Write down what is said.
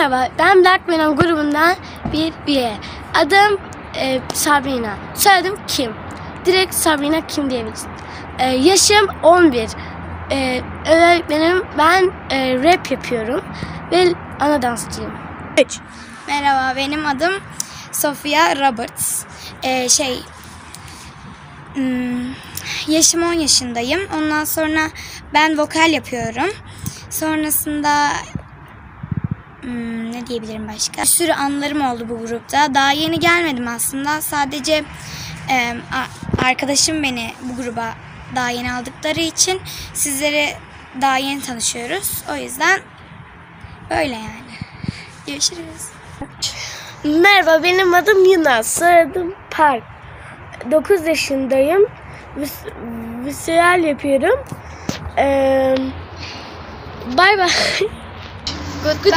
Merhaba, ben Black Venom grubundan bir üye. Adım Sabrina. Soyadım Kim. Direkt Sabrina Kim diyebiliriz. Yaşım 11. Öğretmenim, ben rap yapıyorum ve ana dansçıyım. 3. Merhaba, benim adım Sofia Roberts. Yaşım 10 yaşındayım. Ondan sonra ben vokal yapıyorum. Sonrasında ne diyebilirim başka? Bir sürü anılarım oldu bu grupta. Daha yeni gelmedim aslında. Sadece arkadaşım beni bu gruba daha yeni aldıkları için sizlere daha yeni tanışıyoruz. O yüzden böyle yani. Görüşürüz. Merhaba, benim adım Yunus. Soyadım Park. 9 yaşındayım. Visual yapıyorum. Bye bye. Goodbye.